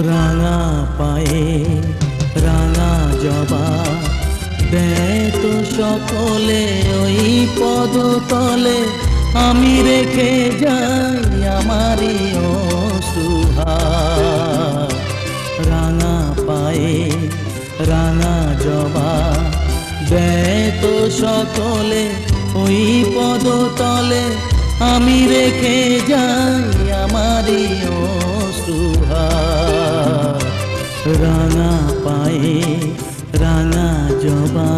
রাঙা পায়ে রাঙা জবা দেয় তো সকলে ওই পদতলে, আমি রেখে যাই আমারই অশ্রুহার। রাঙা পায়ে রাঙা জবা দেয় তো সকলে ওই পদতলে, আমি রেখে যাই আমারই অশ্রুহার। রাঙা পায়ে রাঙা জবা।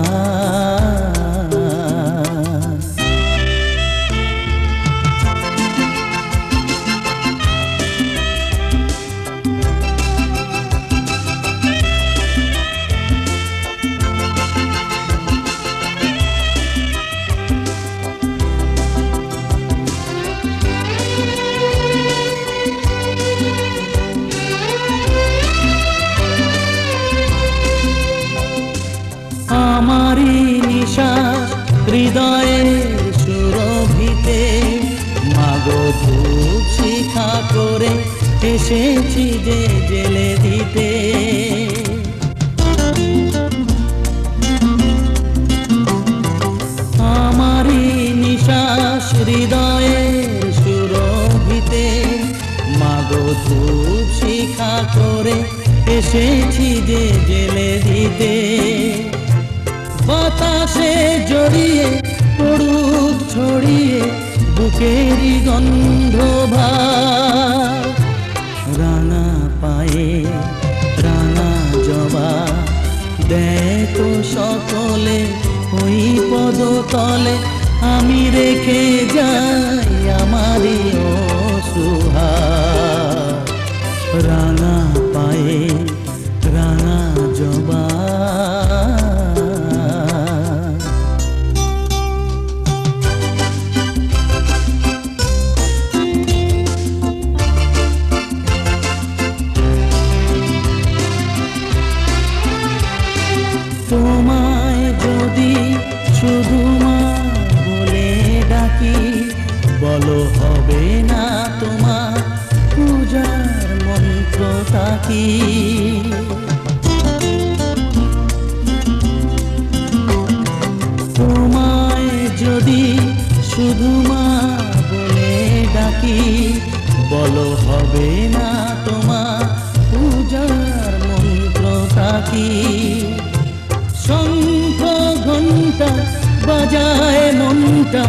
করে এসেছি যে জেলে দিতে। আমারই নিশ্বাস হৃদয়ের সুরভিতে মাগো ধূপ শিখা করে এসেছি যে জেলে দিতে। বাতাসে জড়িয়ে পড়ুক ছড়িয়ে বুকেরই গন্ধ ভার, রাঙা পায়ে রাঙা জবা দেখো সকলে ওই পদতলে, আমি রেখে যাই আমারই অসুহার। রাঙা পায়ে রাঙা জবা। তোমায় যদি শুধু মা বলে ডাকি, বলো হবে না তোমার পূজার মন্ত্র তাকি। তোমায় যদি শুধু মা বলে ডাকি, বলো হবে না তোমার পূজার মন্ত্র তাকি। শঙ্খ ঘণ্টা বাজায় মনটা,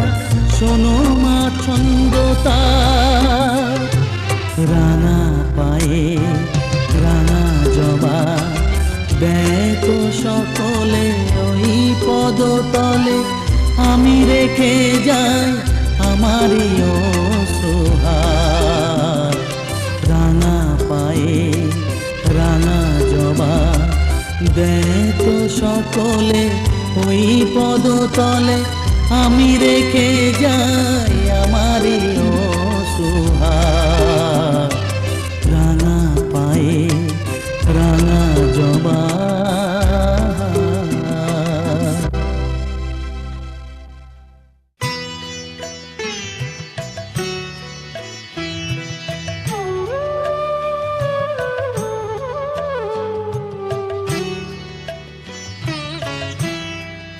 শোনো মা ছন্দ তার। রাঙা পায়ে রাঙা জবা দেখো সকলে ওই পদতলে, আমি রেখে যাই আমারই অসহার। রাঙা পায়ে রাঙা জবা দেখো সকলে ওই পদতলে, আমি রেখে যাই আমারই অসহার। রাঙা পায়ে রাঙা জবা।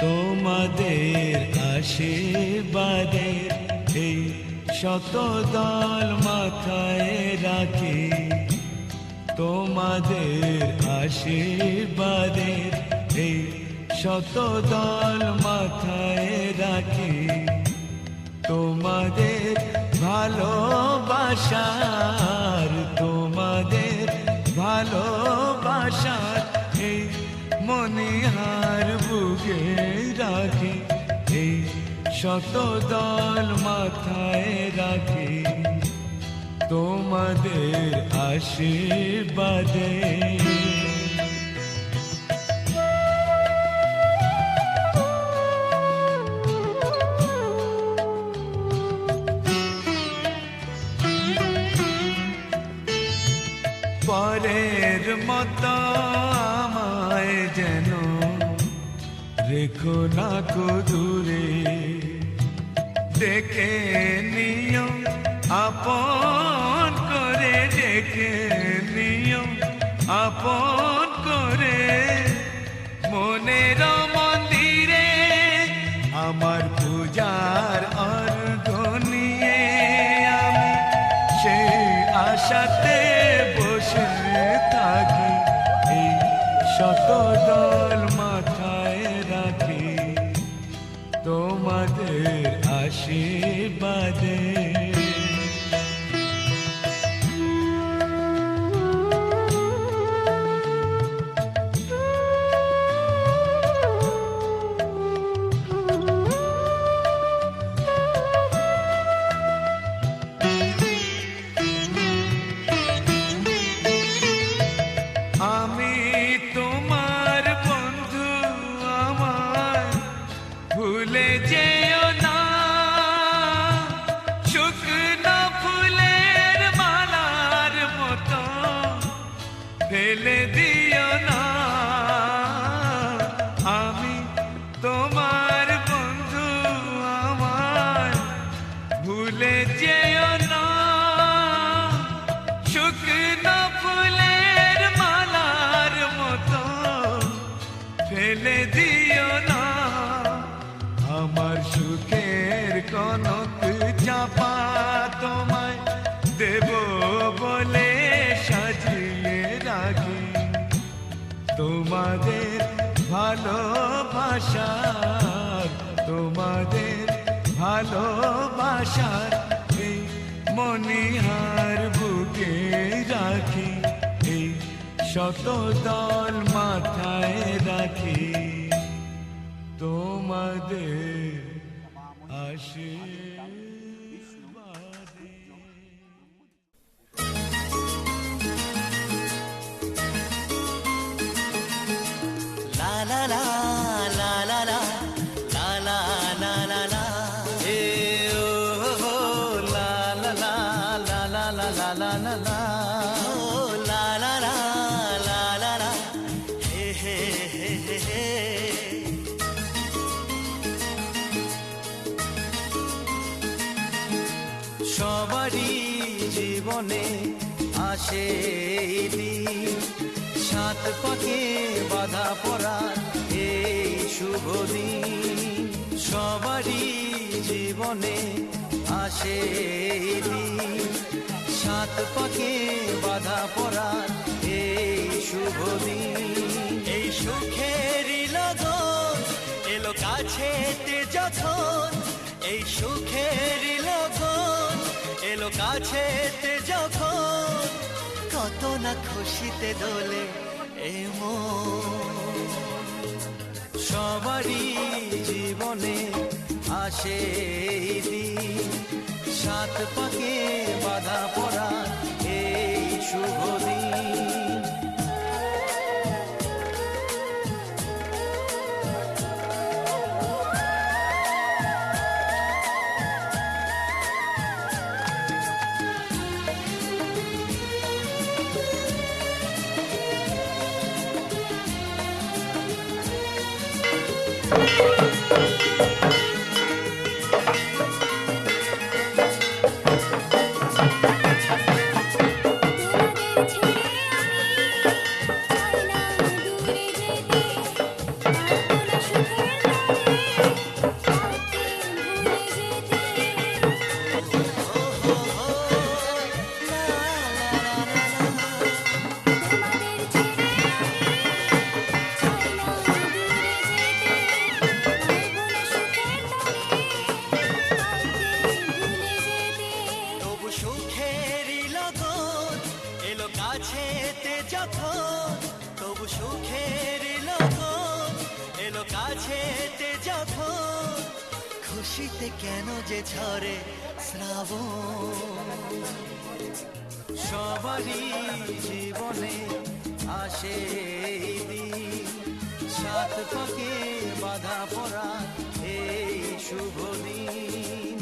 তোমাদের আশীর্বাদের এই শতদল মাথায় রাখি, তোমাদের আশীর্বাদের এই শতদল মাথায় রাখি। তোমাদের ভালোবাসার তোমাদের ভালোবাসার এই মনিহার বুকে রাখি, এই শতদল মাথায় রাখি। তোমাদের আশীর্বাদে পরের মতো আমায় যেন রেখো না কো দূরে, দেখে নিও আপন করে, দেখে নিও আপন করে। মনের মন্দিরে আমার পূজার অর্ঘ নিয়ে আমি সেই আশাতে বসে থাকি, এই শতদল মাথায় রাখি। তোমাদের আশীর্বাদে আমি তোমার বন্ধু, আমার ভুলে যেও না। শুকনো ফুলের মালার মতো ফেলে দিও না। আমি তোমার বন্ধু, আমার ভুলে যেও না। আশার তোমাদের ভালোবাসার এই মনিহার বুকে রাখি, এই শত দল মাথায় রাখি তোমাদের আশীর্বাদে। লা লা লা লা লা লা লা লা লা লা লা এ ও হো লা লা লা লা লা লা লা লা লা লা ও লা লা লা লা লা লা হে হে হে হে হে। সবারই জীবনে আসে এই দিন, সাত পাকে বাধা পড়ার এই শুভ দিন। সবারই জীবনে আসে এই দিন, সাত পাকে বাধা পড়ার এই শুভ দিন। এই সুখেরই লগন এলো কাছেতে যখন, এই সুখেরই লগন এলো কাছেতে যখন, কত না খুশিতে দোলে এ মন। সবারই জীবনে আসে এই দিন, সাত পাকে বাধা পড়া এই শুভ দিন। খুশিতে কেন যে ঝরে শ্রাবণ। সবারই জীবনে আসে এই দিন, সাত পাকে বাধা পড়া এই শুভ দিন।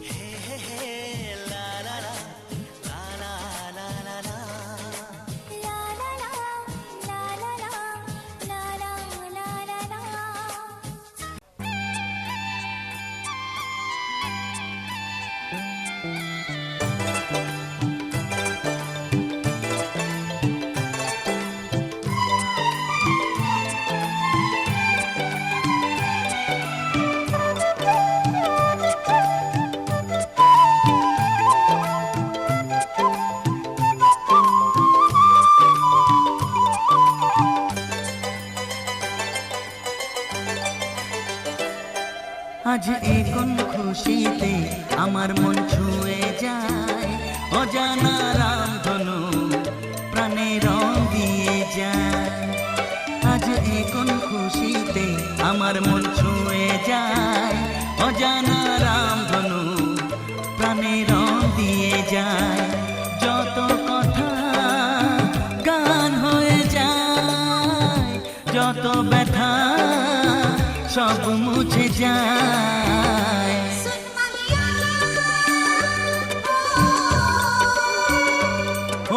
হে হে হে লা লা লা লা লা লা লা লা। আজ এই কোন খুশিতে আমার মন ছুঁয়ে যায়, অজানা রামধনু প্রাণে রং দিয়ে যায়। আজ এই কোন খুশিতে আমার মন ছুঁয়ে যায়, অজানা রামধনু প্রাণে রং দিয়ে যায়। যত কথা গান হয়ে যায়, যত ব্যথা সব মুছে যায়।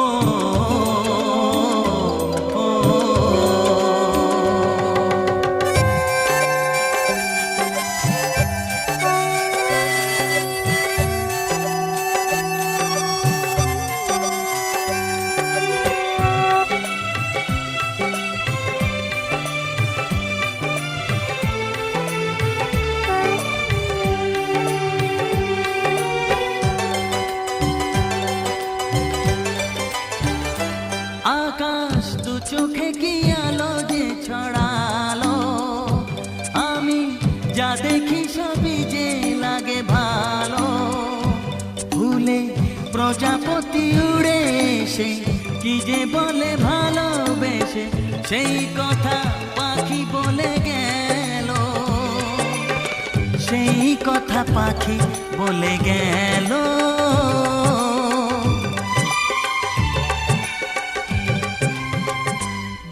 ও দু চোখে কি আলো যে ছড়ালো, আমি যা দেখি সবই যে লাগে ভালো। ভুলে প্রজাপতি উড়ে এসে কি যে বলে ভালোবেসে, সেই কথা পাখি বলে গেল, সেই কথা পাখি বলে গেল।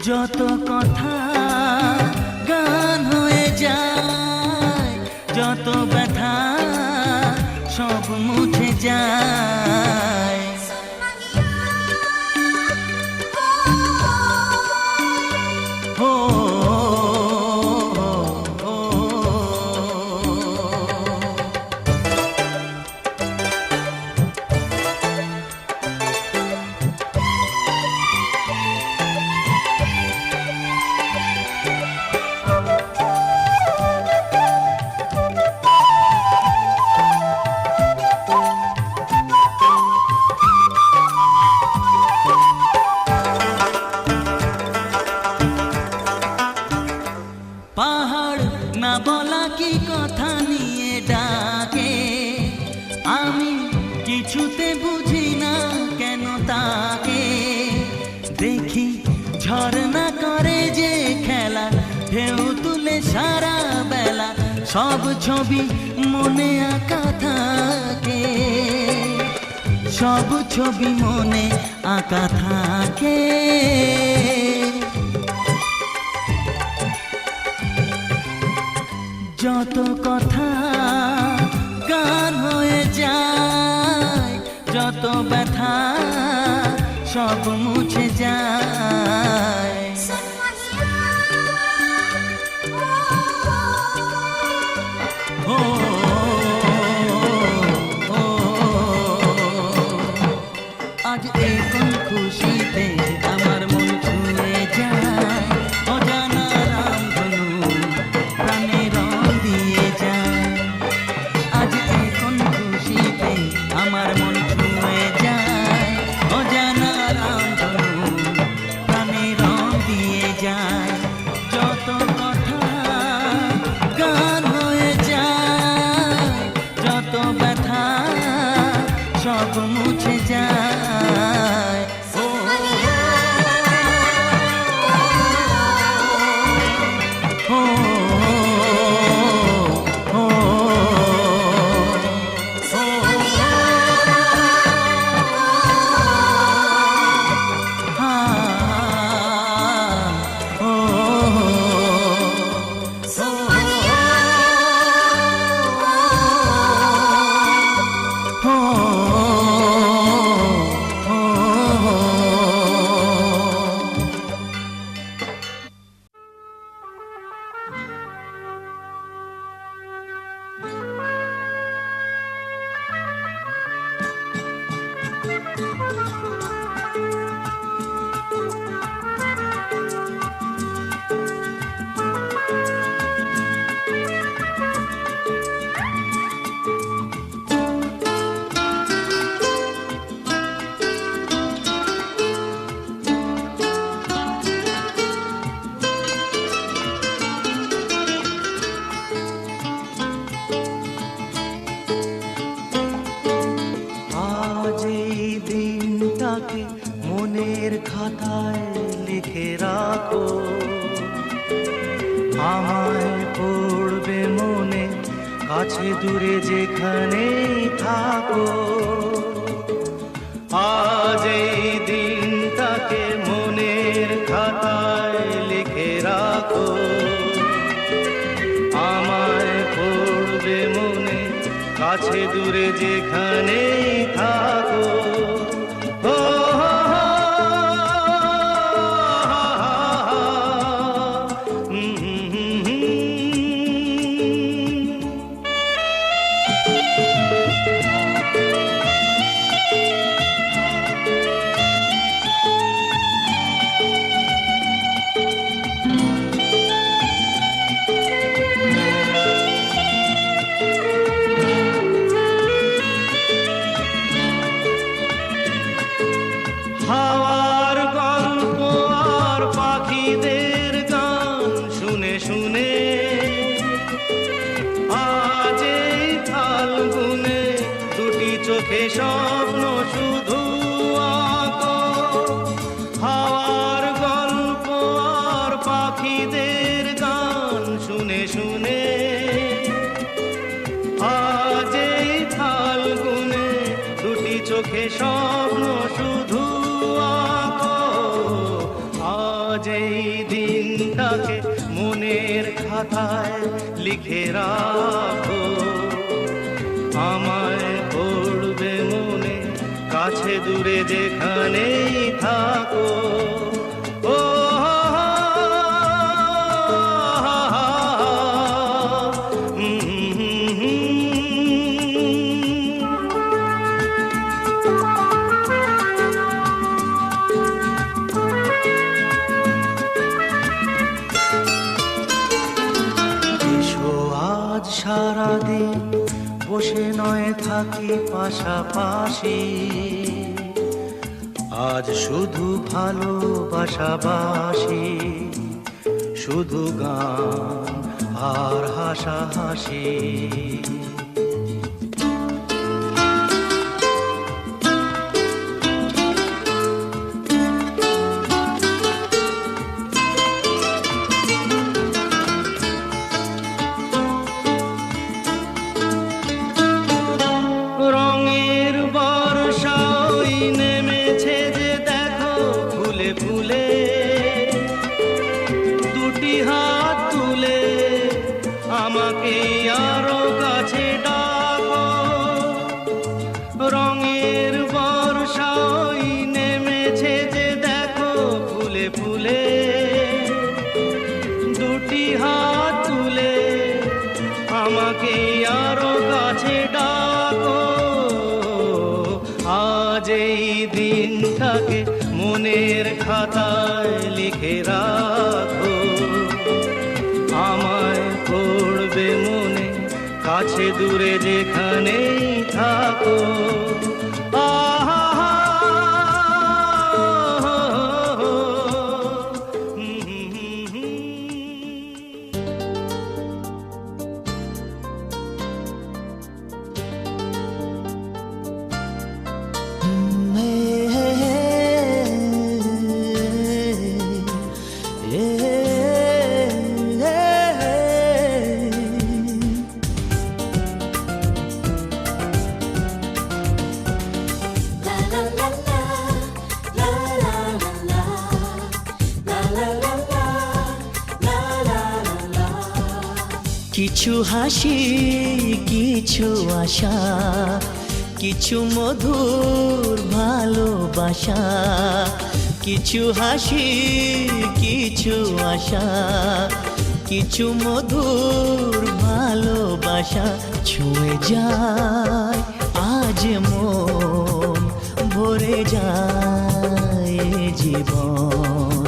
যত কথা গান হয়ে যায়, যত ব্যথা সব মুছে যায়। ও পাহাড় না বলা কি কথা নিয়ে ডাকে, আমি কিছুতে বুঝি না কেন তাকে। দেখি ঝর্ণা করে যে খেলা, ঢেউ তুলে সারা বেলা, সব ছবি মনে আঁকা থাকে, সব ছবি মনে আঁকা থাকে। যত কথা গান হয়ে যায়, যত ব্যথা সব মুছে যায়। ও আজ এই কোন খুশিতে আমার মন ছুঁয়ে যায়, অজানা রামধনু প্রাণে রং দিয়ে যায়। আজ এই কোন খুশিতে আমার মন ছুঁয়ে যায়, অজানা রামধনু প্রাণে রং দিয়ে যায়। যত কথা গান হয়ে যায়, যত ব্যথা সব মুছে যায়। ও ও ও মনের খাতায় লিখে রাখো, আমায় পড়বে মনে, কাছে দূরে যেখানেই থাকো। আজ এই দিনটাকে মনের খাতায় লিখে রাখো, আমায় পড়বে মনে, কাছে দূরে যেখানেই থাকো। পাখিদের গান শুনে শুনে আজ এই ফাল্গুনে দুটি চোখে স্বপ্ন শুধু আঁকো। আজ এই দিনটাকে মনের খাতায় লিখে রাখো, আমায় পড়বে মনে কাছে দূরে যেখানেই থাকো। ও সারাদিন বসে নয় থাকি পাশাপাশি, আজ শুধু ভালোবাসাবাসি, শুধু গান আর হাসাহাসি। রঙের বর্ষা ওই নেমেছে যে দেখো ফুলে ফুলে, দুটি হাত তুলে আমাকে আরো কাছে ডাকো। রঙের বর্ষা ওই নেমেছে যে দেখো ফুলে ফুলে, দুটি হাত তুলে আমাকে আরো কাছে ডাকো। আজ এই দিনটাকে মনের খাতায় লিখে রাখো, আমায় পড়বে মনে কাছে দূরে যেখানেই থাকো। কিছু হাসি, কিছু আশা, কিছু মধুর ভালোবাসা। কিছু হাসি, কিছু আশা, কিছু মধুর ভালোবাসা। ছুঁয়ে যায় আজ মন, ভরে যায় জীবন।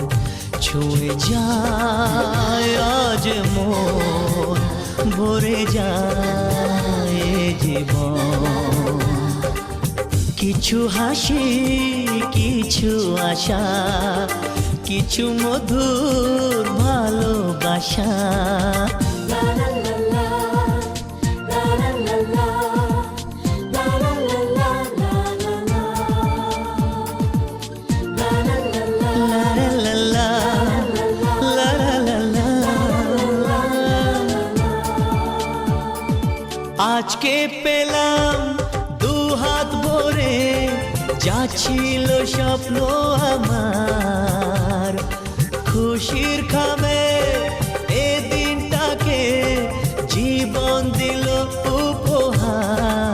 ছুঁয়ে যায় আজ মন, ভরে যায় জীবন। কিছু হাসি, কিছু আশা, কিছু মধুর ভালোবাসা। আজকে পেলাম দু হাত ভরে, যা ছিল স্বপ্ন আমার। খুশির খামে এ দিনটাকে জীবন দিল উপহার।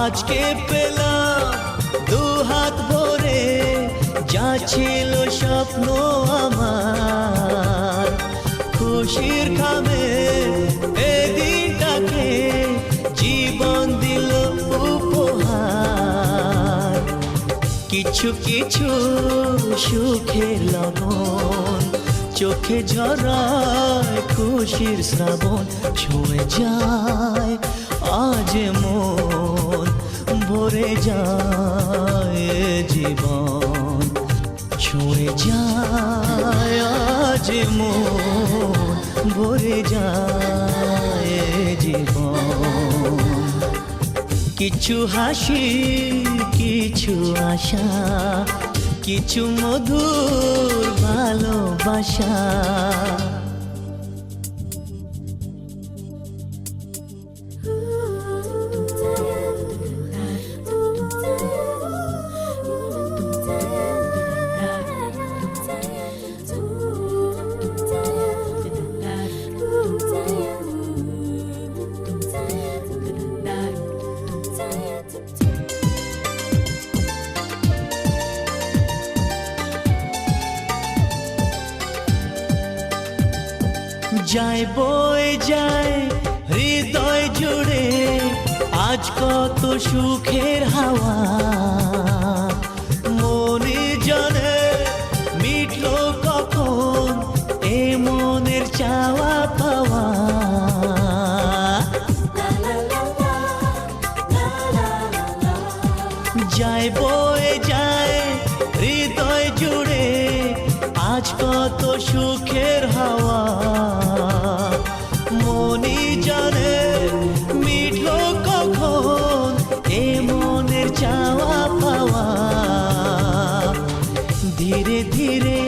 আজকে পেলাম দু হাত ভরে, যা ছিল স্বপ্ন আমার। খুশির খামে এ দিনটাকে জীবন দিল উপহার। কিছু কিছু সুখের লগন, চোখে ঝরায় খুশির শ্রাবণ। ছুঁয়ে যায় আজ মন, ভরে যায় জীবন। ছুঁয়ে যায় আজ মন, ভরে যায় জীবন। কিছু হাসি, কিছু আশা, কিছু মধুর ভালোবাসা। যায় বয়ে যায় হৃদয় জুড়ে আজ কত সুখের হাওয়া, মনে জানে মিটলো কখন এ মনের চাওয়া পাওয়া। যায় বয়ে যায় হৃদয় জুড়ে আজ কত সুখের হাওয়া, মনি জানে মিটলো কখন এ মনের চাওয়া পাওয়া। ধীরে ধীরে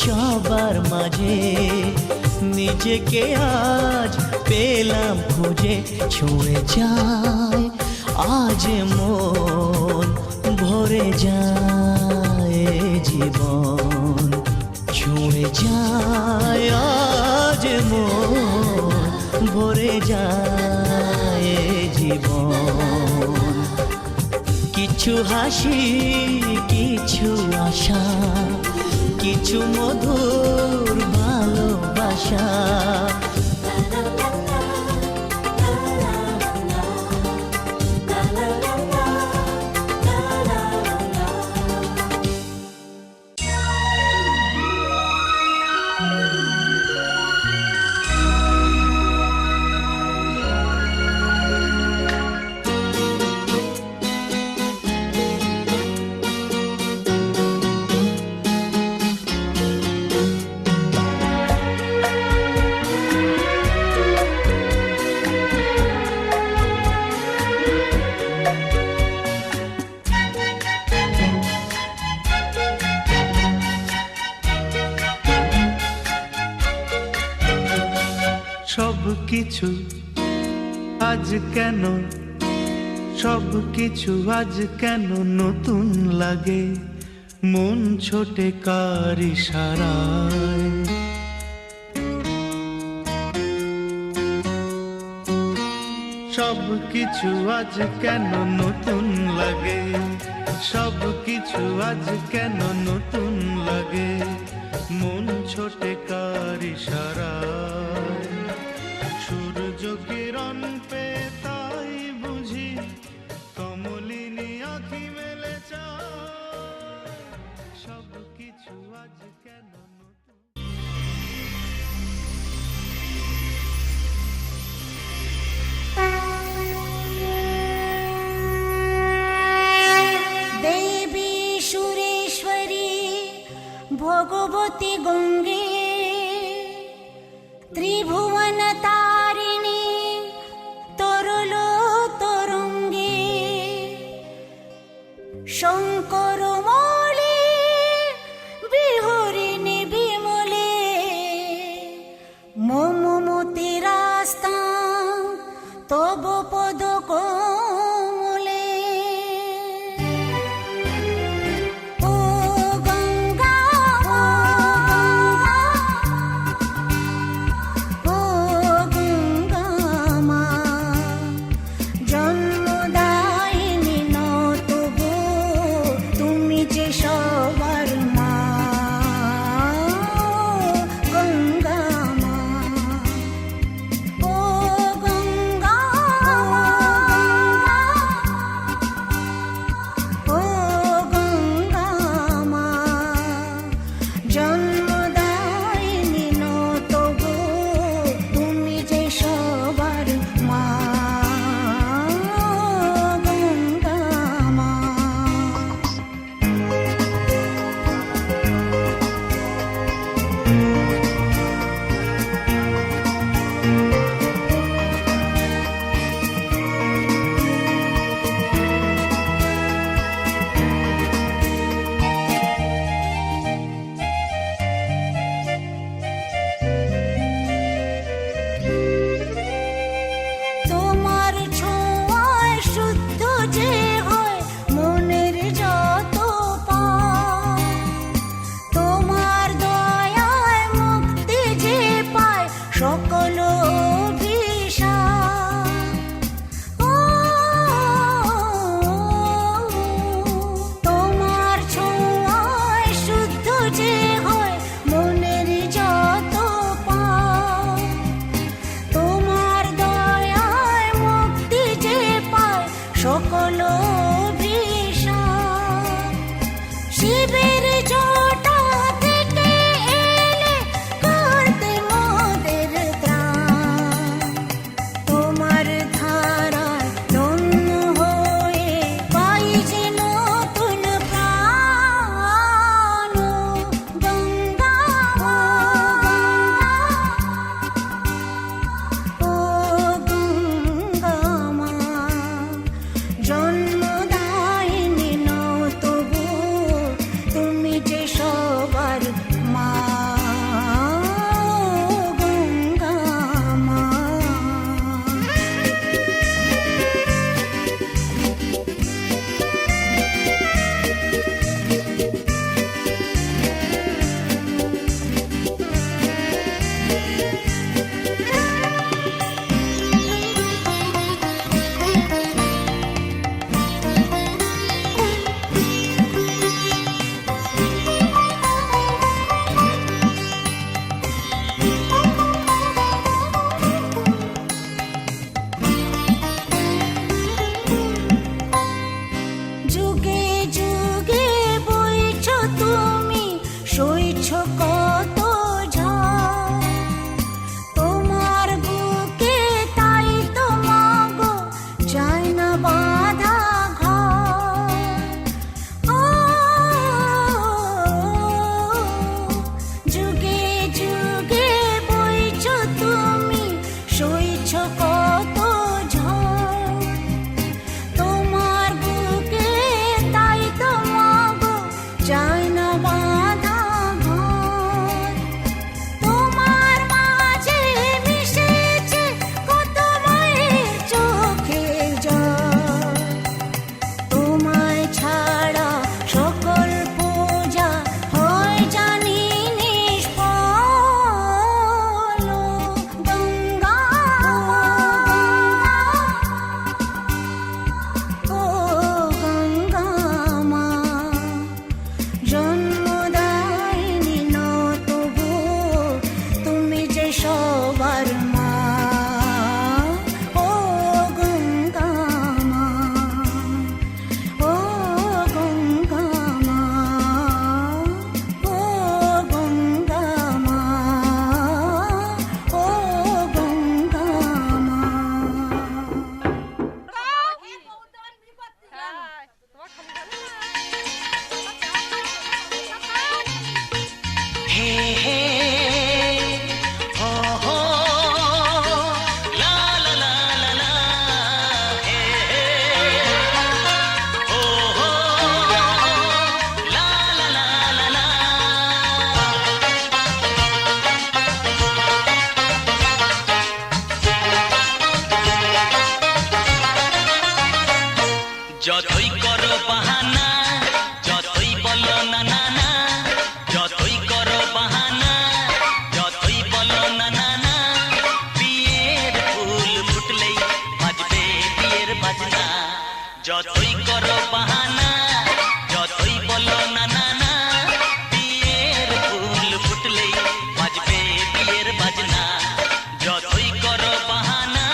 সবার মাঝে নিজেকে আজ পেলাম খুঁজে, ছুঁয়ে যায় আজ মন ভরে যায় জীবন, ছুঁয়ে যায় আজ মন ভরে যায় জীবন। কিছু হাসি, কিছু আশা, কিছু মধুর ভালোবাসা। সব কিছু আজ কেন, সব কিছু আজ কেন নতুন লাগে, মন ছোটে কার ইশারায়। সব কিছু আজ কেন নতুন লাগে, সব কিছু আজ কেন নতুন লাগে, মন ছোটে কার ইশারায়। সূর্য কিরণ পে তাই বুঝি কমলিনী আঁখি মেলে চায়, সব কিছু আজ কেন নতুন। দেবী সুরেশ্বরী ভগবতী গঙ্গে, ত্রিভুবন তারিণী তরল তরঙ্গে, শঙ্কর মৌলি বিহরিণী বিমলে, মম মতি রাস্তা তব পদ কোমলে। ও গঙ্গা ও গঙ্গা মা, জন্মদায়িনী ন তবু তুমি যুগে যুগে বইছো তুমি, সইছো কত ঝড়, তোমার বুকে তাই তো মাগো চাই না বাঁধা ঘর। ও যুগে যুগে বইছো তুমি, সইছো কত ঝড়, তোমার বুকে তাই তো মাগো চাই না বাঁধা ঘর। তোমার মাঝে মিশেছে কত মায়ের চোখের জল, তোমায় ছাড়া সকল পূজা হয় জানি নিষ্ফল। ও গঙ্গা, ও গঙ্গা মা, জন্মদায়িনী নও তবু তুমি যে সবার মা। ও গঙ্গা মা, ও গঙ্গা মা, ও গঙ্গা মা, ও গঙ্গা মা। হে হে হো হো লা লা লা লা লা হে হে হো হো লা লা লা লা লা। যতই করো বাহানা, যতই বলো না না না, যতই করো বাহানা, যতই বলো না না না, বিয়ের ফুল ফুটলেই বাজবে বিয়ের বাজনা। যতই করো বাহানা, যতই বলো না না না, বিয়ের ফুল ফুটলেই বাজবে বিয়ের বাজনা। যতই করো বাহানা।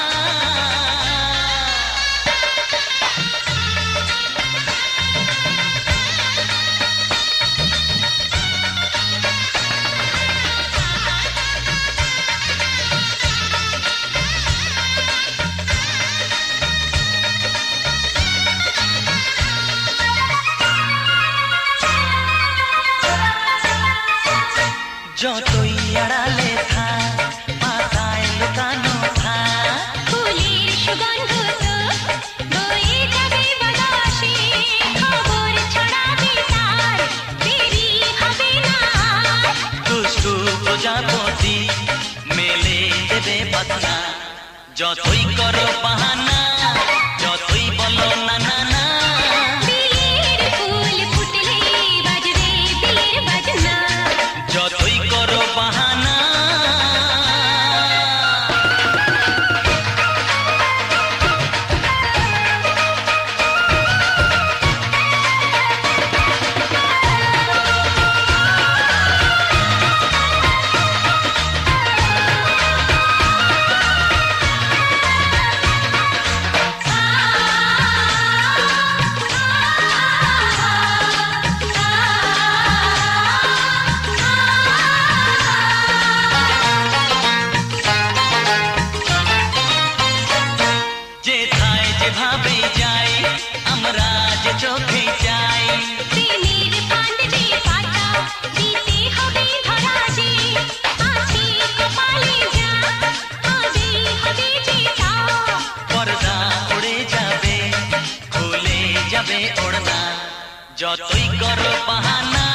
যতই আড়ালে থাক, পাতায় লুকানো থাক, ফুলের সুগন্ধ তো বয়ে যাবে বাতাসে, খবর ছড়াবে তার, দেরি হবে না। দুষ্টু প্রজাপতি মেলে দেবে পাতনা। যতই করো বাহানা, যতই বলো না না না, বিয়ের ফুল ফুটলে বাজবে বিয়ের বাজনা। যতই করো বাহানা। যেথায় যেভাবে যাই, আমরা যে চোখে যাই, প্রেমের ফান্ড যে পাতা দিতে হবে ধরা যে, আছে কপালে যা হবে হবে যে তা। পর্দা উড়ে যাবে, খুলে যাবে ওড়না। যতই করো বাহানা,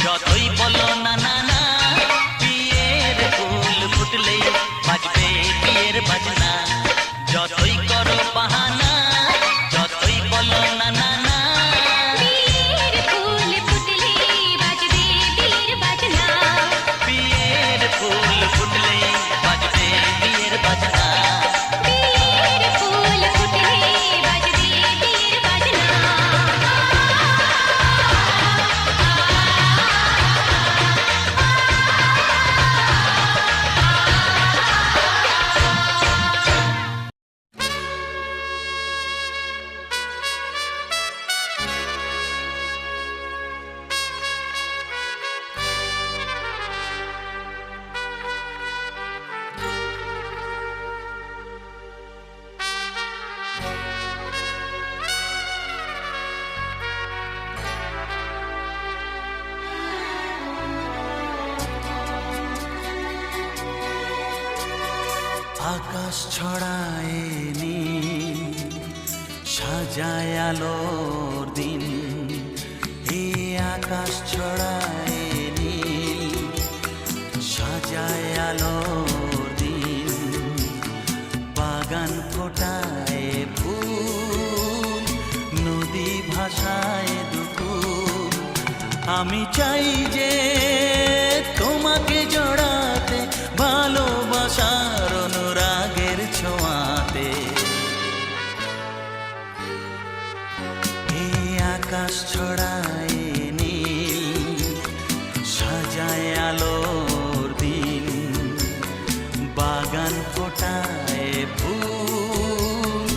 যতই বলো না না না, বিয়ের ফুল ফুটলেই বাজবে বিয়ের বাজনা। যতই করো বাহানা, যতই বলো না না না, আকাশ ছড়ায় নীল, সাজায় আলোর দিন। এই আকাশ ছড়ায় নীল, সাজায় আলোর দিন। বাগান ফোটায় ফুল, নদী ভাষায় দুকুল। আমি চাই যে তোমাকে জড়াতে, ভালোবাসার অনুরাগের ছোঁয়াতে। এই আকাশ ছড়ায় নীল, সাজায় আলোর দিন। বাগান ফোটায় ফুল,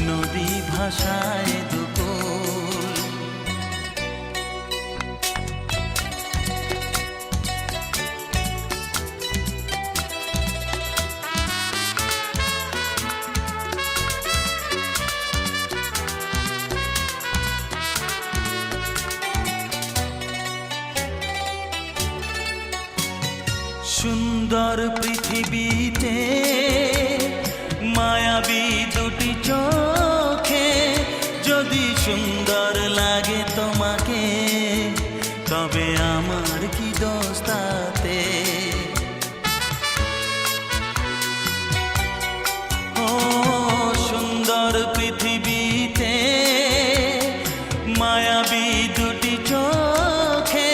নদী ভাষায় দুকুল। সুন্দর পৃথিবীতে মায়াবী দুটি চোখে, যদি সুন্দর লাগে তোমাকে, তবে আমার কি দোষ তাতে? ও সুন্দর পৃথিবীতে মায়াবী দুটি চোখে,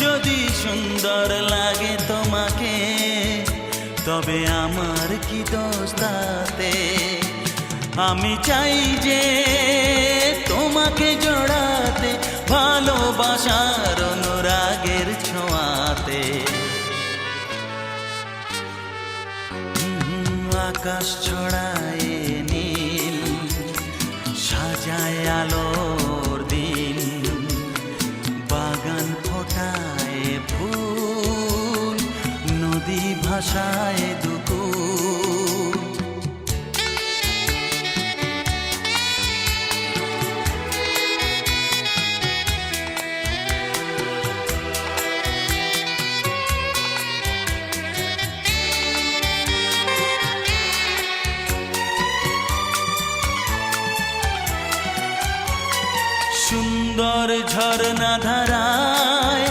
যদি সুন্দর লাগে তোমাকে, তবে আমার কি দোষ তাতে? আমি চাই যে তোমাকে জড়াতে, ভালোবাসার অনুরাগের ছোঁয়াতে। আকাশ ছড়ায় নীল, সাজায় আলোর দিন। বাগান ফোটায় ফুল, নদী ভাষায় দুকুল। সুন্দর ঝরনা ধারায়,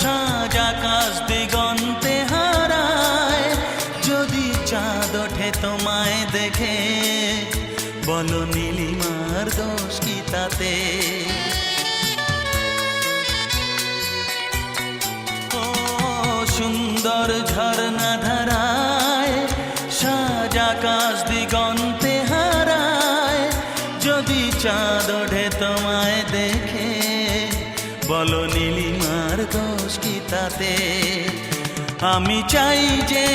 সাজ আকাশ দিগন্তে হারায়। যদি চাঁদ ওঠে তোমায় দেখে, বলো নীলিমার দোষ কি তাতে? ও সুন্দর ঝরনা ধারায়, সাজ আকাশ দিগন্তে হারায়। যদি চাঁদ ওঠে তোমায় দেখে, বলো নীলিমার দোষ কি তাতে? আমি চাই যে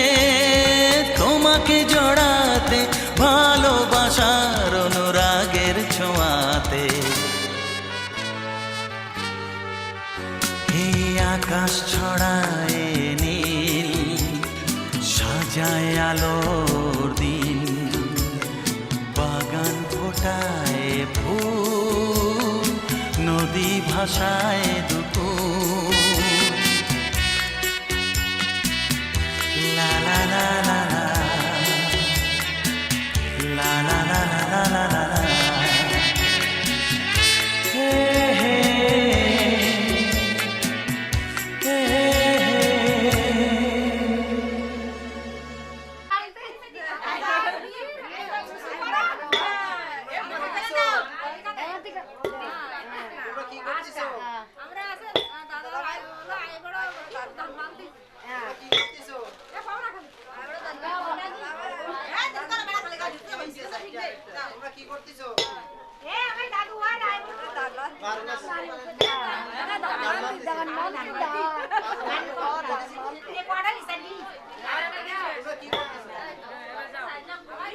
তোমাকে জড়াতে, ভালোবাসার অনুরাগের ছোঁয়াতে। এই আকাশ ছড়ায় নীল, সাজায় আলোর দিন। বাগান ফোটায় ফুল, নদী ভাষায় দুকুল। লা লা লা লা লা, লা লা লা লা লা লা লা। হে হে হে হে।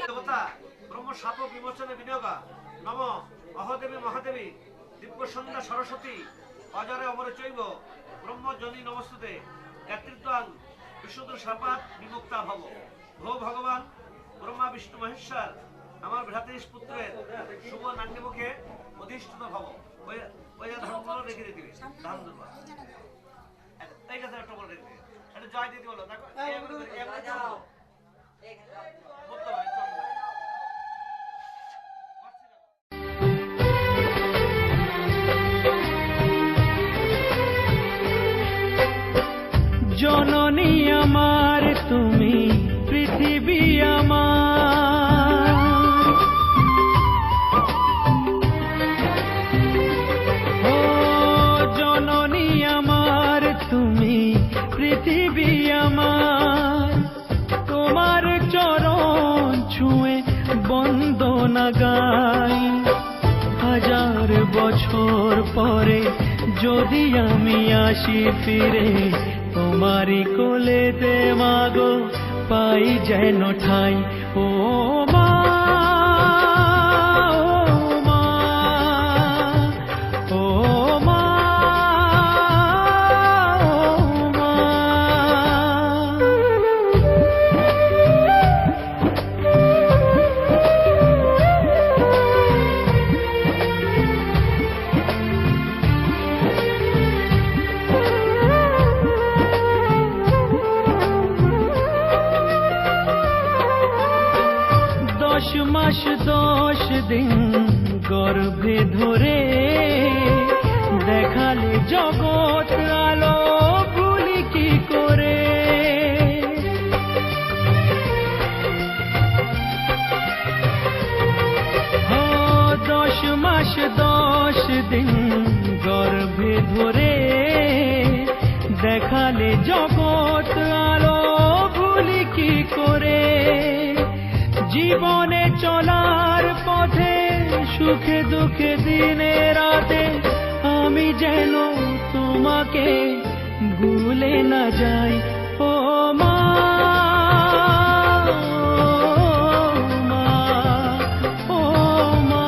দেবতা ব্রহ্ম শাপ বিমোচনে বিনিয়োগা নম অহদেবী মহাদেবী দিব্য সন্ধ্যা সরস্বতী অজরে অমরে চৈব ব্রহ্মজনী নমস্তুতে গাত্রিত্বাং বিশুদ্ধ শাপাত বিমুক্তা ভব। ভো ভগবান ব্রহ্মা বিষ্ণু মহেশ্বর, আমার ভ্রাতৃষ পুত্রের শুভ নান্যে মুখে অধিষ্ঠিত ভব। ওই ধানগুলো রেখে দিবি, ধানগুলো এই কাছে একটা বলে রেখে দিবি, এটা জয় দিদি বলো। দেখো আমার তুমি পৃথিবী আমার ও জননী আমার তুমি পৃথিবী আমার তোমার চরণ ছুঁয়ে বন্দনা গাই হাজার বছর পরে যদি আমি আসি ফিরে তোমারি কোলেতে মাগো পাই যেন ঠাই ও মা ও মা মাস 10 দিন গর্ভে ধরে দেখালে জগৎ আলো ভুলি কি করে 10 মাস 10 দিন গর্ভে ধরে দেখালে জগৎ আলো ভুলি কি করে জীবনে চলার পথে সুখে দুঃখে দিনে রাতে আমি যেন তোমাকে ভুলে না যাই ও মা ও মা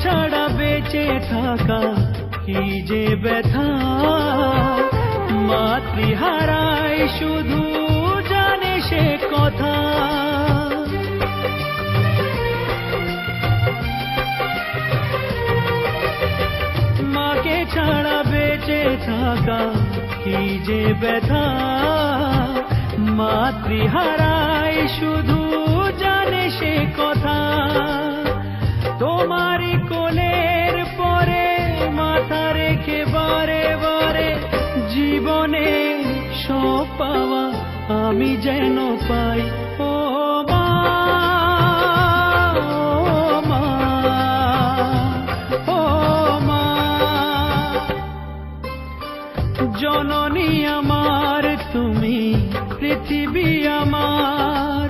ছাড়া বেঁচে থাকা কি যে ব্যথা মাতৃহারাই শুধু জানে সে কথা মাকে ছাড়া বেঁচে থাকা কি যে ব্যথা মাতৃহারাই শুধু জানে সে কথা তোমারি কোলের পরে মাথা রেখে বারে বারে জীবনে সব পাওয়া আমি যেন পাই ও মা ও মা ও মা জননী আমার তুমি পৃথিবী আমার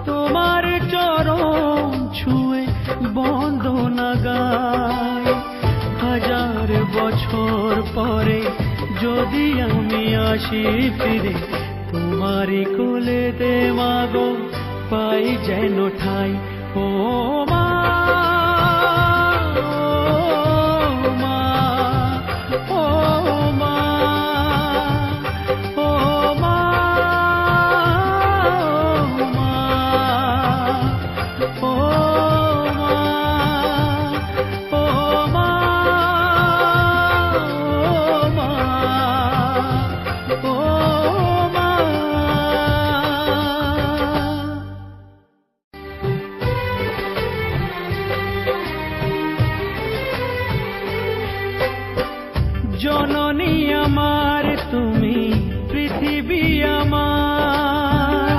তোমার চরণ ছুঁয়ে বন্দনা গাই হাজার বছর পরে যদি আমি আসি ফিরে তোমারি কোলেতে মাগো পাই যেন ঠাই ও মা ও মা ও মা ও জননী আমার তুমি পৃথিবী আমার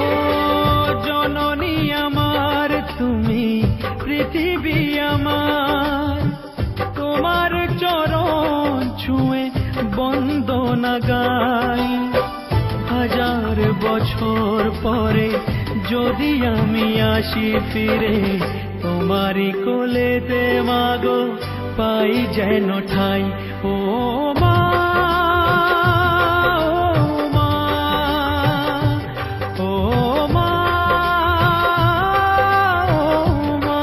ও জননী আমার তুমি পৃথিবী আমার তোমার চরণ ছুঁয়ে বন্দনা গাই হাজার বছর পরে যদি আমি আসি ফিরে তোমারি কোলেতে মাগো পাই যেন ঠাই ও মা ও মা ও মা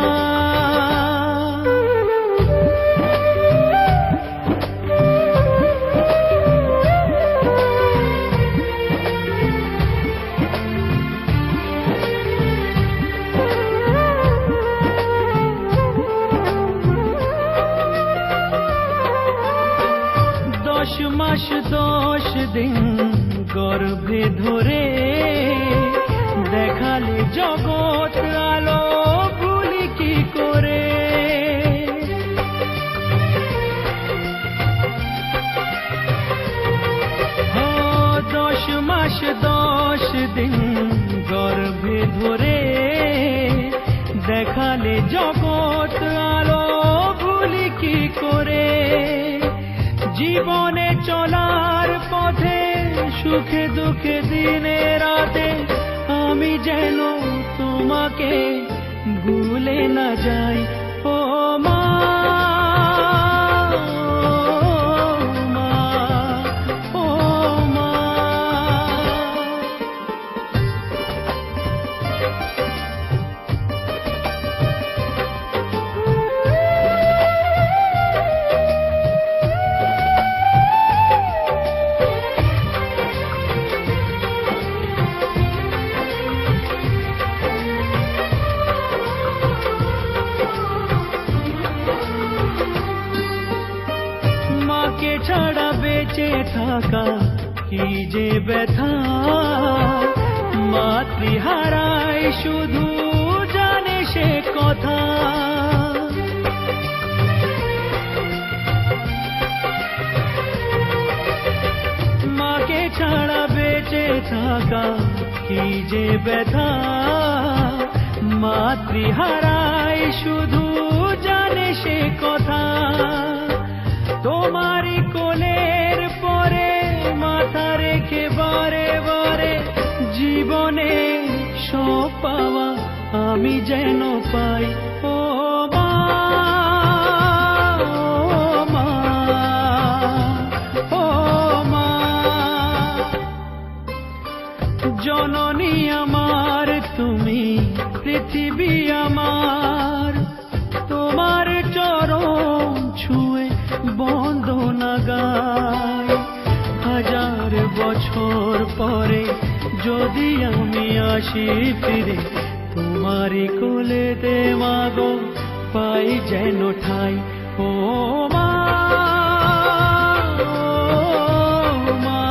মাস 10 দিন গর্ভে ধরে দেখালে জগৎ আলো ভুলি কি করে। 10 মাস 10 দিন গর্ভে ধরে দেখালে জগৎ আলো ভুলি কি করে। জীবনে চলার পথে সুখে দুঃখে দিনে রাতে আমি যেন তোমাকে ভুলে না যাই। ও মা, ও মা। মাকে ছাড়া বেঁচে থাকা কি যে ব্যথা, মাতৃহারায় শুধু জানে সে কথা। মাকে ছাড়া বেঁচে থাকা কি যে ব্যথা, মাতৃহারায় শুধু জানে সে কথা। তোমারই কোলের পরে মাথা রেখে বারে বারে জীবনে সব পাওয়া আমি যেন পাই। ও মা, ও মা, ও মা। জননী আমার তুমি, পৃথিবী আমার, তোমার চরণ ছুঁয়ে বন্দনা গাই। 1000 বছর পরে যদি আমি আসি ফিরে তোমারই কোলেতে মাগো পাই যেন ঠাই। ও মা, ও মা,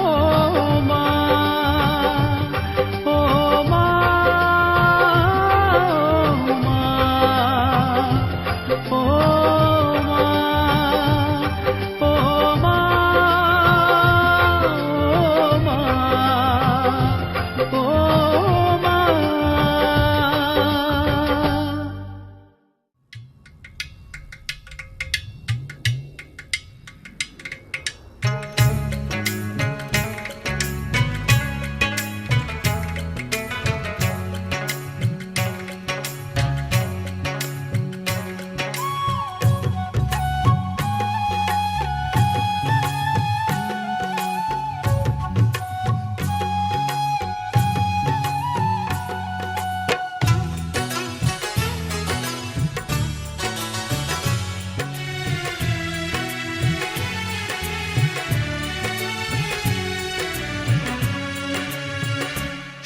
ও মা, ও মা, ও মা, ও মা, ও মা।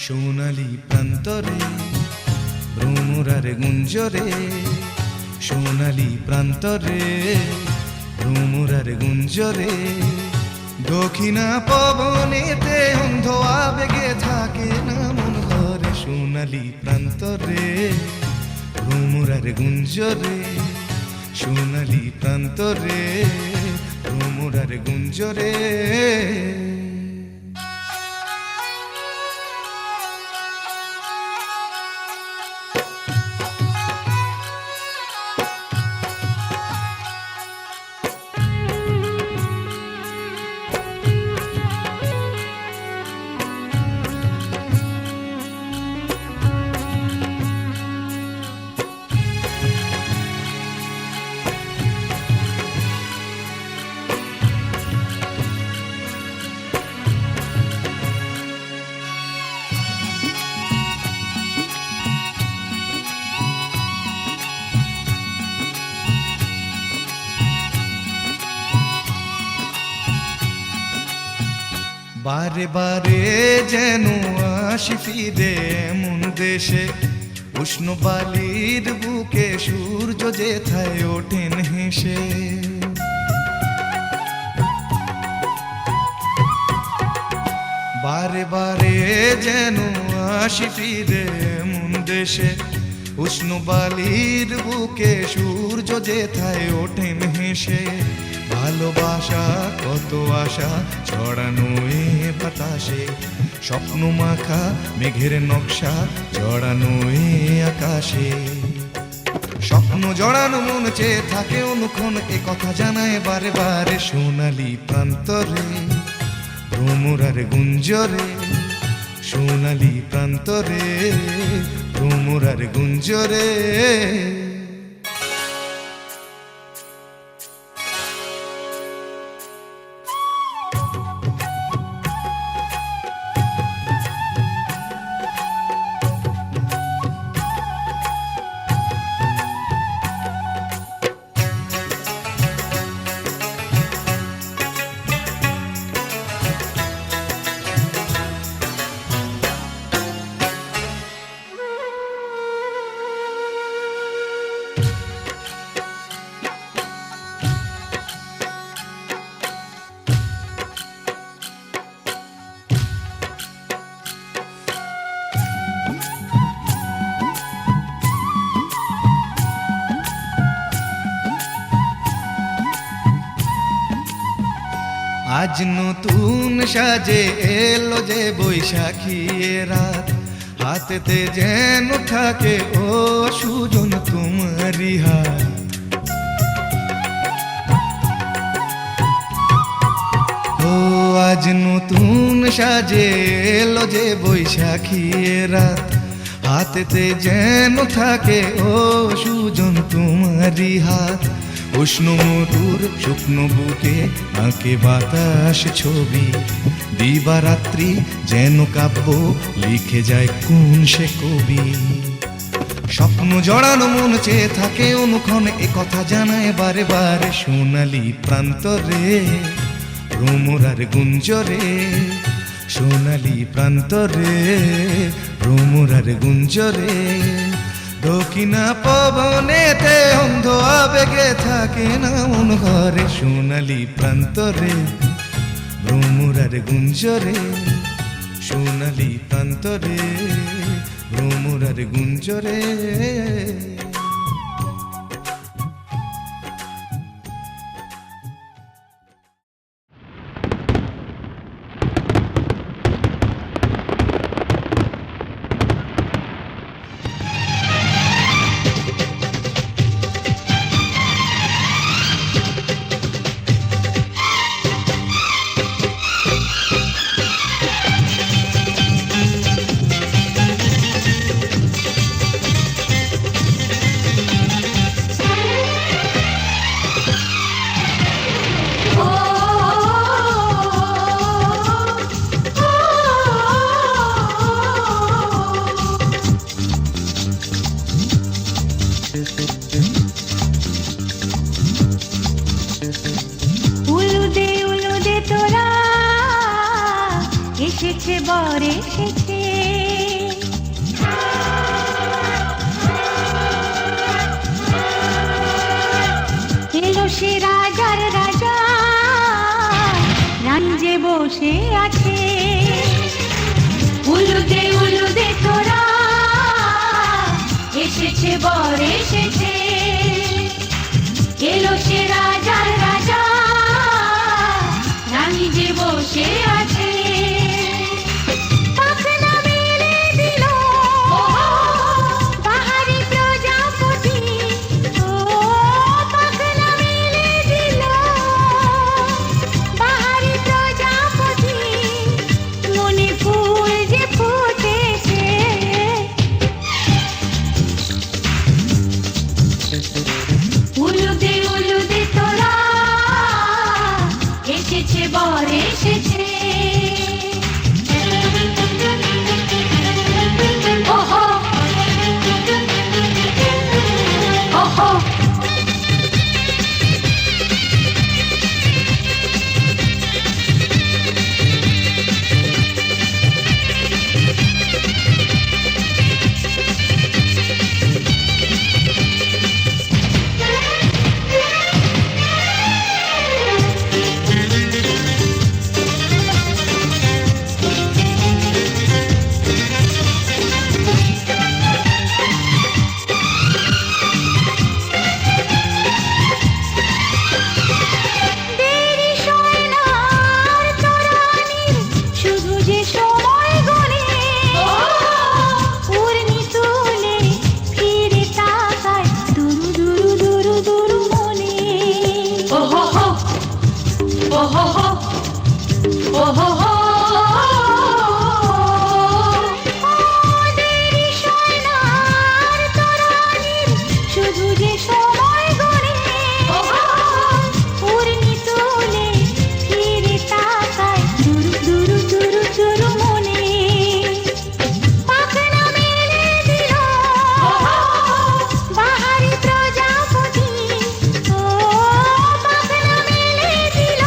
সোনালি প্রান্তরে ভ্রমরার গুঞ্জরে, সোনালি প্রান্তরে ভ্রমরার গুঞ্জরে, দক্ষিণা পবনেতে অন্ধ আবেগে থাকে না মন ঘরে। সোনালি প্রান্তরে ভ্রমরার গুঞ্জরে, সোনালি প্রান্তরে ভ্রমরার গুঞ্জরে। বারে বারে যেন আসি ফিরে এমন দেশে, উষ্ণ বালির বুকে সূর্য যেথায় ওঠেন হেসে। বারে বারে যেন আসি ফিরে এমন দেশে, উষ্ণ বালির বুকে সূর্য যেথায় ওঠেন হেসে। ভালোবাসা কত আশা ছড়ানো এ বাতাসে, স্বপ্ন মাখা মেঘের নকশা জড়ানো এ আকাশে। স্বপ্ন জড়ানো মন চেয়ে থাকে অনুক্ষণ, এ কথা জানায় বারে বারে সোনালি প্রান্তরে ভ্রমরার গুঞ্জরে। সোনালি প্রান্তরে ভ্রমরার গুঞ্জরে। আজ নতুন সাজে এলো যে বৈশাখী রাত, হাতেতে যেন থাকে ও সুজন তোমারি হাত। ও আজ নতুন সাজে এলো যে বৈশাখী রাত, হাতেতে যেন থাকে ও সুজন তোমারি হাত। উষ্ণ মধুর শুকনো বুকে আঁকে বাতাস ছবি, দিবারাত্রি যেন কাব্য লিখে যায় কোন সে কবি। স্বপ্ন জড়ানো মন চেয়ে থাকে অনুক্ষণ, এ কথা জানায় বারে বারে সোনালি প্রান্তরে ভ্রমরার গুঞ্জরে। সোনালি প্রান্তরে ভ্রমরার গুঞ্জরে। দক্ষিণা পবনেতে অন্ধ আবেগে থাকে না মন ঘরে। সোনালি প্রান্তরে ভ্রমরার গুঞ্জরে। সোনালি প্রান্তরে ভ্রমরার গুঞ্জরে। এসেছে বর এসেছে, এলো সে রাজার রাজা, রাঞ্জে বসে আছে। উলুদে উলুদে তোরা, এসেছে বর এসেছে, এলো সে রাজার রাজা, রাঞ্জে বসে আছে। উলুদে উলুদে শুধু যে সময় গড়ে পূর্ণি তুলে ফিরে তাকায় দুরু দুরু দুরু দুরু মনে পাখনা মেলে দিল বাহারি প্রজাপতি ও পাখনা মেলে দিল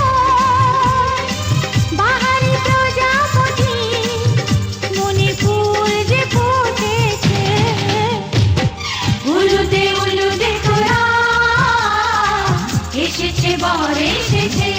বাহারি প্রজাপতি মনে ফুল যে ফুটেছে উলুদে উলুদে তোরা এসেছে বর এসেছে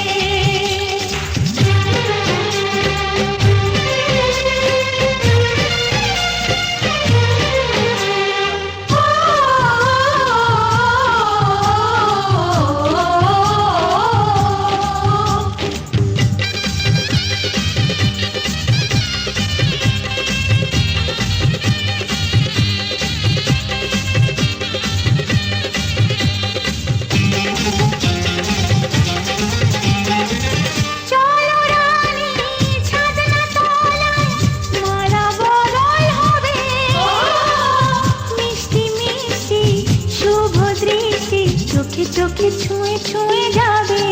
চলো রানী ছাদনা তলায় মালা বদল হবে মিষ্টি মিষ্টি শুভ দৃষ্টি চোখে চোখে ছুঁয়ে ছুঁয়ে যাবে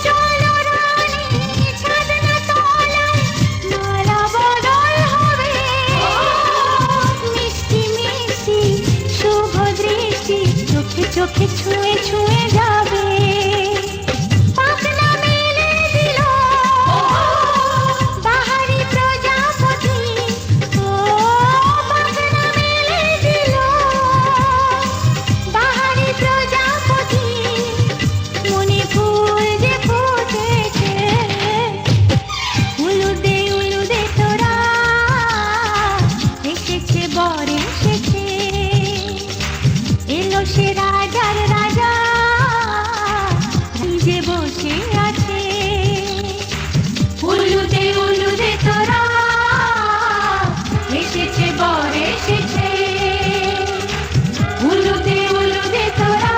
চলো রানী ছাদনা তলায় মালা বদল হবে মিষ্টি মিষ্টি শুভ দৃষ্টি চোখে চোখে ছুঁয়ে ছুঁয়ে যাবে পাখনা মেলে দিল বাহারি প্রজাপতি ও পাখনা মেলে দিল বাহারি প্রজাপতি মনে ফুল যে ফুটেছে উলুদে উলুদে তোরা এসেছে বর এসেছে এলো সে রাজার রাজা নিজে বসে আছে উলুদে উলুদে তোরা এসেছে বর এসেছে উলুদে উলুদে তোরা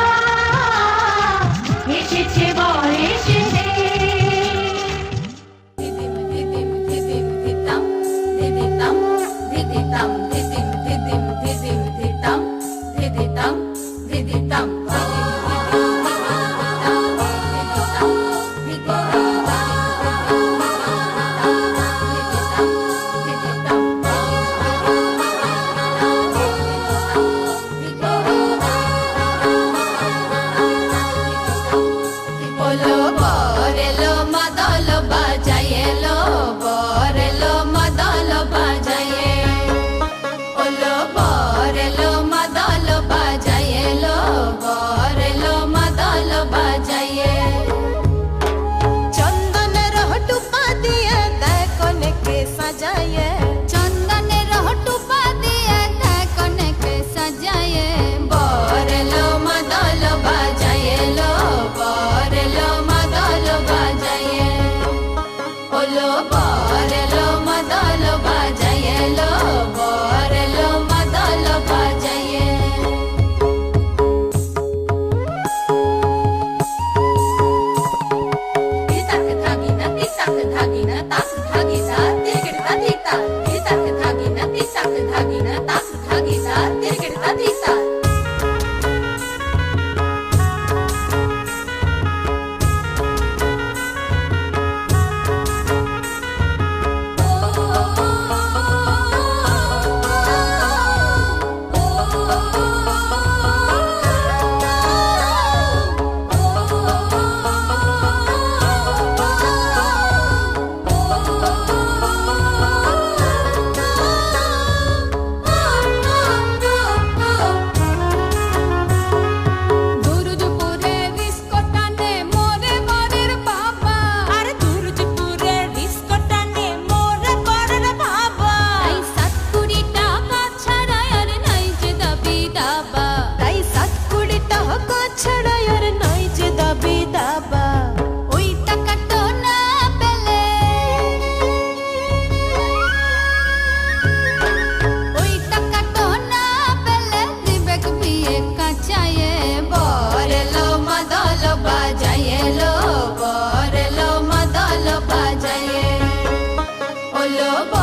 এসেছে বর এসেছে ওলো বর এলো মাদল বাজায় এলো বর এলো মাদল বাজায় ওলো বর এলো মাদল বাজায় এলো বর এলো মাদল বাজায় চন্দনের টুপা দিয়ে দেয় কনেকে সাজায় চন্দনের টুপা দিয়ে দেয় কনেকে সাজায় বর এলো মাদল বাজায় এলো বর এলো মাদল বাজায় ওলো বর এলো মাদল বাজায় এলো বর এলো মাদল বাজায় তাক ধাগিনা তাক ধাগিনা তাক ধাগিনা দিগড়া দিতা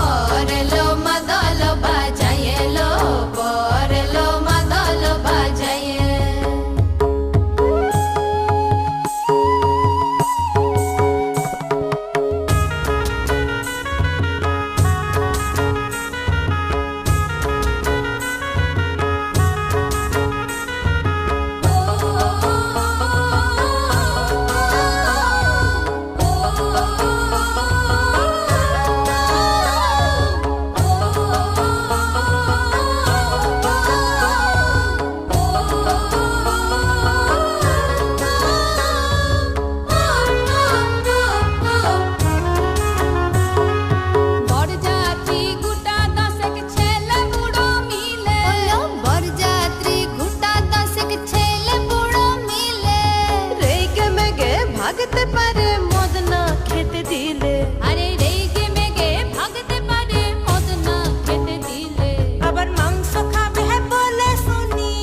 বরলো মাদল বাজায়ে লো বরলো মাদল বাজায়ে বরযাত্রী গোটা দশেক ছেলে বুড়ো মিলে বরযাত্রী গোটা দশেক ছেলে বুড়ো মিলে রেগে মেগে ভাগতে পারে মদ না খেতে দিলে আরে রেগে মেগে ভাগতে পারে মদ না খেতে দিলে আবার মাংস খাবে বলে শুনি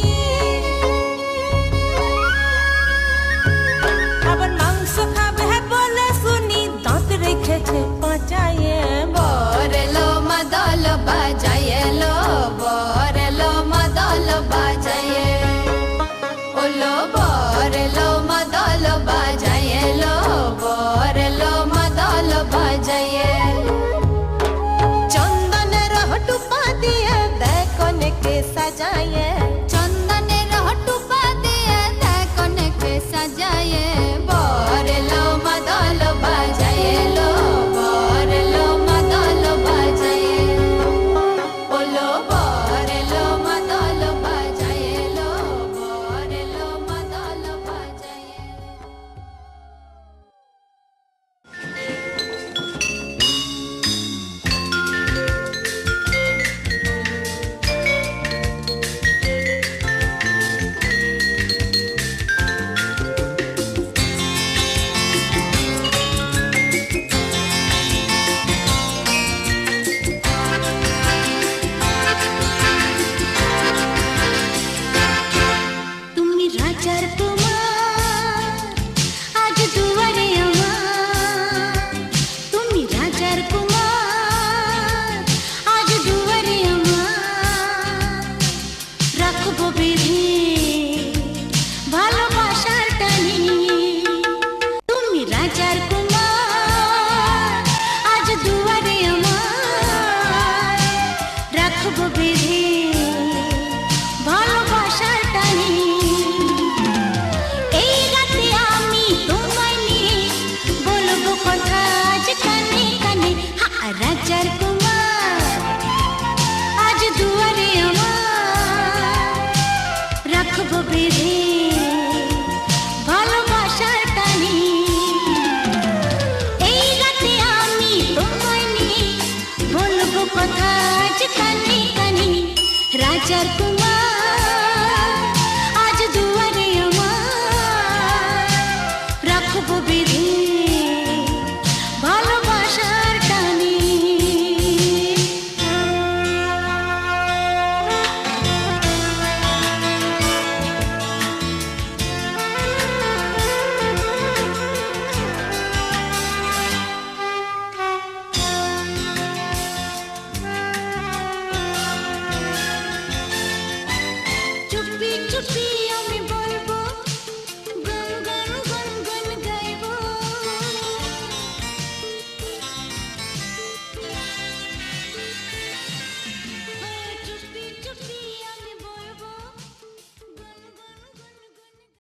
আবার মাংস খাবে বলে শুনি দাঁত রেখেছে পাঁচায়ে বরলো মাদল বাজায়ে লো বরলো মাদল বাজায়ে ওলো বরলো মাদল বাজায়ে লো বরলো মাদল বাজায়ে চন্দনের টুপা দিয়ে দেখনকে সাজায়ে চন্দনের টুপা দিয়ে দেখনকে সাজায়ে বরলো মাদল বাজায়ে লো বরলো মাদল বাজায়ে ওলো বরলো মাদল বাজায়ে লো বরলো মাদল বাজায়ে তুমি রাজার কুমার আজ দুয়ারে আমার তুমি রাজার কুমার আজ দুয়ারে আমার রাখবো বেঁধে ভালোবাসার টানি তুমি রাজার কুমার আজ দুয়ারে আমার রাখবো বেঁধে ভালোবাসার টানি এই রাতে আমি তোমায় নিয়ে বলবো কথা আজ কানে কানে রাজার কুমার আজ দুয়ারে আমার রাখবো বেঁধে ভালোবাসার টানি এই রাতে আমি তোমায় নিয়ে বলবো কথা আজ কানে কানে রাজার কুমার আজ দুয়ারে আমার রাখবো বেঁধে ভালোবাসার টানি চুপি চুপি আমি